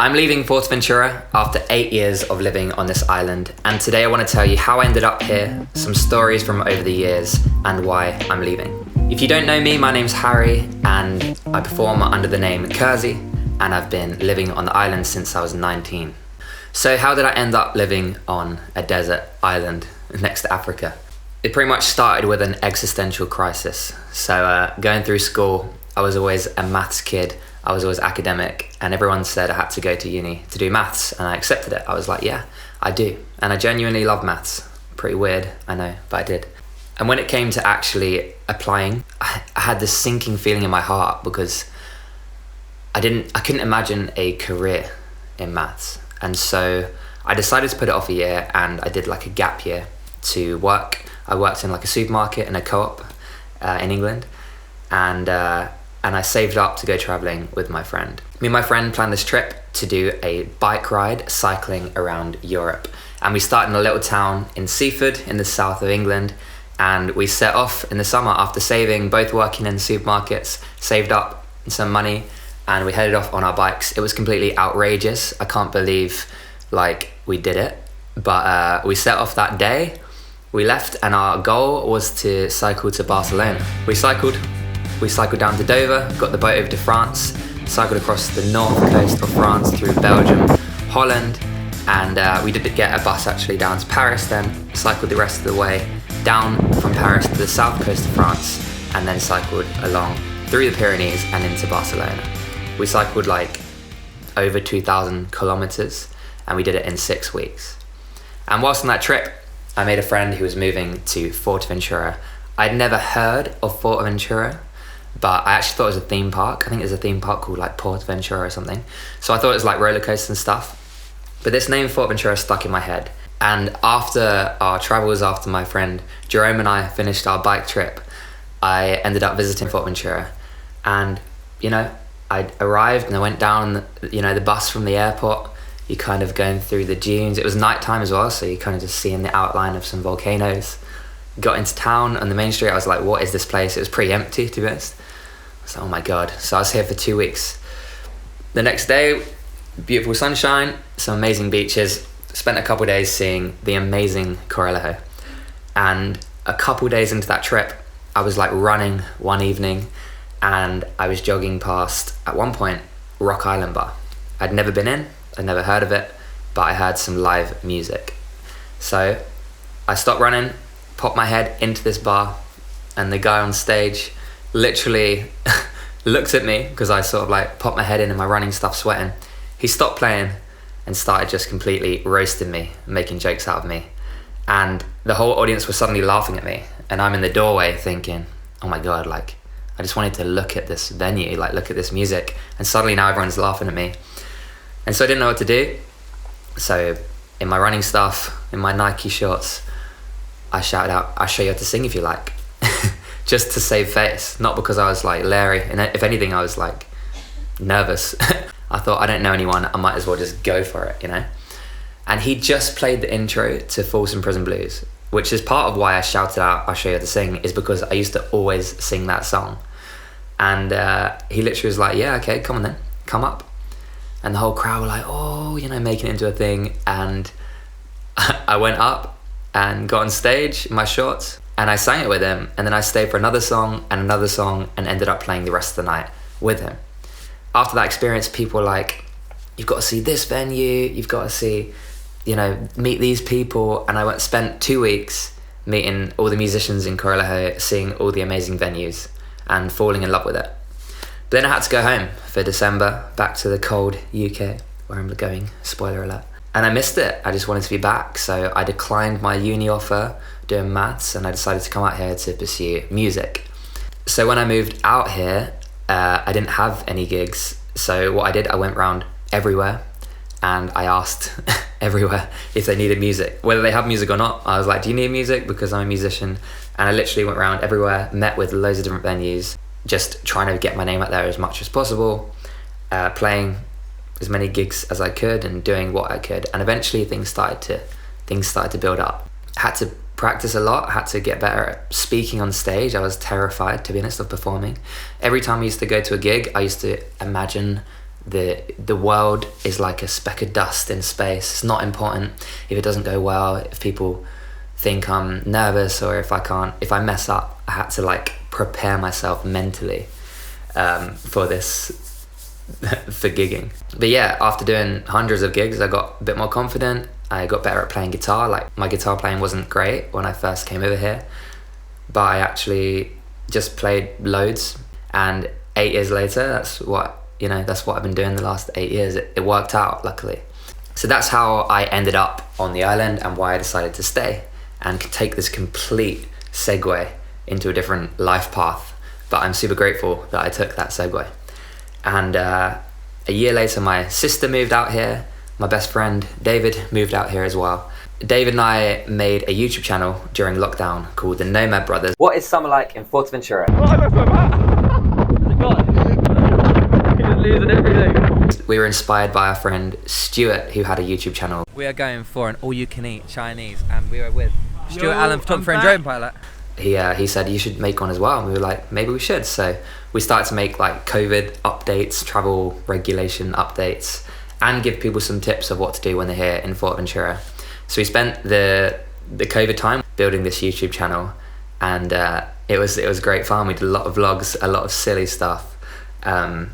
I'm leaving Fuerteventura after 8 years of living on this island, and today I want to tell you how I ended up here, some stories from over the years, and why I'm leaving. If you don't know me, my name's Harry, and I perform under the name KIRZY, and I've been living on the island since I was 19. So how did I end up living on a desert island next to Africa? It pretty much started with an existential crisis. So going through school, I was always a maths kid. I was always academic, and everyone said I had to go to uni to do maths, and I accepted it. I was like, yeah, I do. And I genuinely love maths. Pretty weird, I know, but I did. And when it came to actually applying, I had this sinking feeling in my heart because I couldn't imagine a career in maths. And so I decided to put it off a year, and I did like a gap year to work. I worked in like a supermarket and a co-op in England, and I saved up to go traveling with my friend. Me and my friend planned this trip to do a bike ride cycling around Europe. And we started in a little town in Seaford in the south of England. And we set off in the summer after saving, both working in supermarkets, saved up some money, and we headed off on our bikes. It was completely outrageous. I can't believe we did it. But we set off that day, we left, and our goal was to cycle to Barcelona. We cycled down to Dover, got the boat over to France, cycled across the north coast of France through Belgium, Holland, and we did get a bus actually down to Paris, then cycled the rest of the way down from Paris to the south coast of France, and then cycled along through the Pyrenees and into Barcelona. We cycled over 2,000 kilometers, and we did it in 6 weeks. And whilst on that trip, I made a friend who was moving to Fuerteventura. I'd never heard of Fuerteventura, but I actually thought it was a theme park. I think there's a theme park called Portaventura or something. So I thought it was like roller coasters and stuff. But this name Fuerteventura stuck in my head. And after our travels, after my friend Jerome and I finished our bike trip, I ended up visiting Fuerteventura. And, I arrived and I went down, the bus from the airport. You're kind of going through the dunes. It was nighttime as well, so you're kind of just seeing the outline of some volcanoes. Got into town on the main street. I was like, what is this place? It was pretty empty, to be honest. I was like, oh my God. So I was here for 2 weeks. The next day, beautiful sunshine, some amazing beaches. Spent a couple days seeing the amazing Corralejo. And a couple days into that trip, I was running one evening, and I was jogging past, at one point, Rock Island Bar. I'd never been in, I'd never heard of it, but I heard some live music. So I stopped running, popped my head into this bar, and the guy on stage literally looked at me because I sort of popped my head in my running stuff, sweating. He stopped playing and started just completely roasting me, making jokes out of me. And the whole audience was suddenly laughing at me, and I'm in the doorway thinking, oh my God, I just wanted to look at this venue, look at this music, and suddenly now everyone's laughing at me. And so I didn't know what to do. So in my running stuff, in my Nike shorts, I shouted out, I'll show you how to sing if you like. Just to save face, not because I was Larry. And if anything, I was nervous. I thought, I don't know anyone, I might as well just go for it, And he just played the intro to Folsom Prison Blues, which is part of why I shouted out, I'll show you how to sing, is because I used to always sing that song. And he literally was like, yeah, okay, come on then, come up. And the whole crowd were like, oh, making it into a thing. And I went up and got on stage in my shorts, and I sang it with him, and then I stayed for another song and ended up playing the rest of the night with him. After that experience, people were like, you've got to see this venue, you've got to see, meet these people. And I spent 2 weeks meeting all the musicians in Corralejo, seeing all the amazing venues and falling in love with it. But then I had to go home for December, back to the cold UK, where I'm going, spoiler alert. And I missed it. I just wanted to be back. So I declined my uni offer doing maths, and I decided to come out here to pursue music. So when I moved out here, I didn't have any gigs. So what I did, I went around everywhere, and I asked everywhere if they needed music, whether they have music or not. I was like, do you need music? Because I'm a musician. And I literally went around everywhere, met with loads of different venues, just trying to get my name out there as much as possible, playing as many gigs as I could and doing what I could. And eventually things started to build up. I had to practice a lot, I had to get better at speaking on stage. I was terrified, to be honest, of performing. Every time I used to go to a gig, I used to imagine the world is like a speck of dust in space. It's not important if it doesn't go well, if people think I'm nervous, or if I mess up. I had to like prepare myself mentally for this, for gigging. But yeah, after doing hundreds of gigs, I got a bit more confident. I got better at playing guitar. Like, my guitar playing wasn't great when I first came over here, but I actually just played loads. And 8 years later, that's what I've been doing the last 8 years. It worked out, luckily. So that's how I ended up on the island, and why I decided to stay and take this complete segue into a different life path. But I'm super grateful that I took that segue. And a year later, my sister moved out here. My best friend David moved out here as well. David and I made a YouTube channel during lockdown called the Nomad Brothers. What is summer like in Fuerteventura? Losing everything. We were inspired by our friend Stuart, who had a YouTube channel. We are going for an all-you-can-eat Chinese, and we were with Stuart Allen, photographer and drone pilot. He said you should make one as well, and we were like, maybe we should. So we started to make like COVID updates, travel regulation updates, and give people some tips of what to do when they're here in Fuerteventura. So we spent the COVID time building this YouTube channel, and it was great fun. We did a lot of vlogs, a lot of silly stuff, and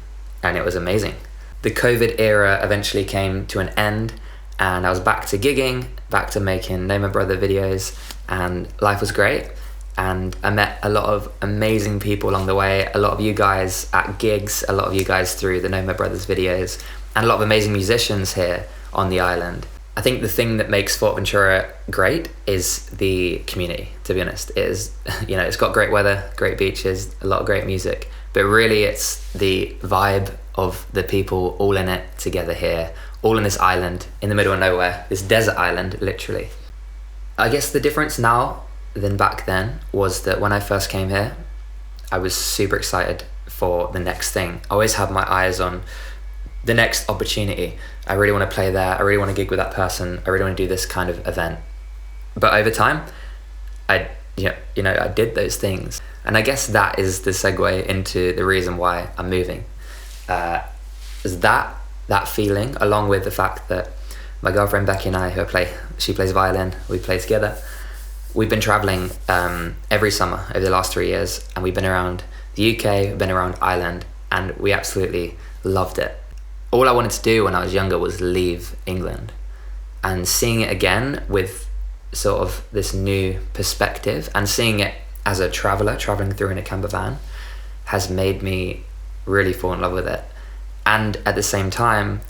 it was amazing. The COVID era eventually came to an end, and I was back to gigging, back to making Nomad Brother videos, and life was great. And I met a lot of amazing people along the way, a lot of you guys at gigs, a lot of you guys through the Nomad Brothers videos, and a lot of amazing musicians here on the island. I think the thing that makes Fuerteventura great is the community, to be honest. It is, it's got great weather, great beaches, a lot of great music, but really it's the vibe of the people all in it together here, all in this island, in the middle of nowhere, this desert island, literally. I guess the difference now than back then was that when I first came here, I was super excited for the next thing. I always had my eyes on the next opportunity. I really want to play there. I really want to gig with that person. I really want to do this kind of event. But over time, I did those things. And I guess that is the segue into the reason why I'm moving. Is that feeling, along with the fact that my girlfriend Becky and I, she plays violin, we play together. We've been traveling every summer over the last 3 years, and we've been around the UK, we've been around Ireland, and we absolutely loved it. All I wanted to do when I was younger was leave England, and seeing it again with sort of this new perspective, and seeing it as a traveller travelling through in a camper van, has made me really fall in love with it. And at the same time,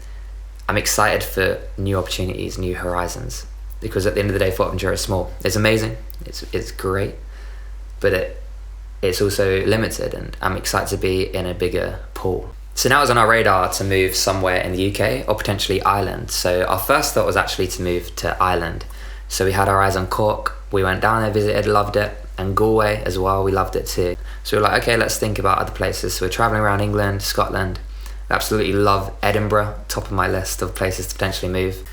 I'm excited for new opportunities, new horizons, because at the end of the day, Fuerteventura is small. It's amazing, it's great, but it's also limited, and I'm excited to be in a bigger pool. So now it's on our radar to move somewhere in the UK, or potentially Ireland. So our first thought was actually to move to Ireland. So we had our eyes on Cork, we went down there, visited, loved it, and Galway as well, we loved it too. So we were like, okay, let's think about other places. So we're traveling around England, Scotland. I absolutely love Edinburgh, top of my list of places to potentially move.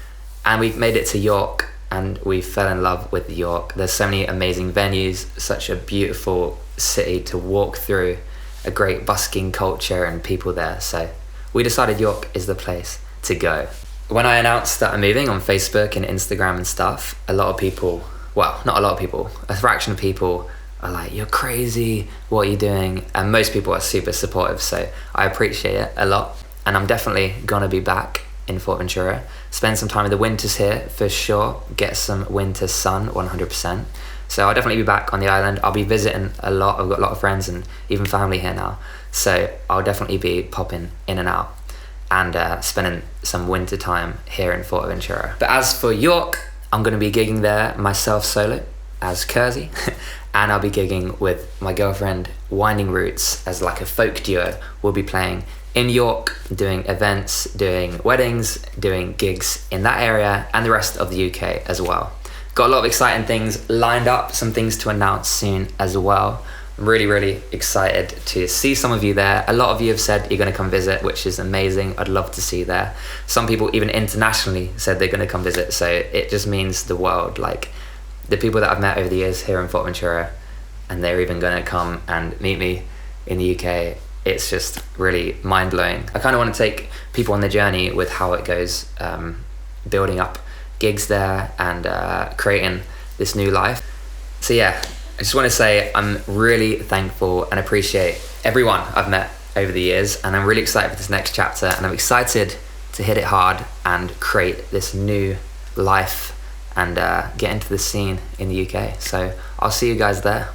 And we made it to York, and we fell in love with York. There's so many amazing venues, such a beautiful city to walk through, a great busking culture and people there. So we decided York is the place to go. When I announced that I'm moving on Facebook and Instagram and stuff, a lot of people, well, not a lot of people, a fraction of people are like, you're crazy, what are you doing? And most people are super supportive, so I appreciate it a lot. And I'm definitely gonna be back in Fuerteventura, spend some time in the winters here for sure, get some winter sun 100%. So I'll definitely be back on the island. I'll be visiting a lot. I've got a lot of friends and even family here now, so I'll definitely be popping in and out and spending some winter time here in Fuerteventura. But as for York, I'm going to be gigging there myself solo as KIRZY, and I'll be gigging with my girlfriend Winding Roots as like a folk duo. We'll be playing in York, doing events, doing weddings, doing gigs in that area and the rest of the UK as well. Got a lot of exciting things lined up, some things to announce soon as well. I'm really, really excited to see some of you there. A lot of you have said you're going to come visit, which is amazing. I'd love to see you there. Some people even internationally said they're going to come visit, so it just means the world. Like, the people that I've met over the years here in Fuerteventura, and they're even going to come and meet me in the UK, it's just really mind-blowing. I kind of want to take people on the journey with how it goes, building up gigs there and creating this new life. So yeah, I just want to say I'm really thankful and appreciate everyone I've met over the years, and I'm really excited for this next chapter, and I'm excited to hit it hard and create this new life and get into the scene in the UK. So I'll see you guys there.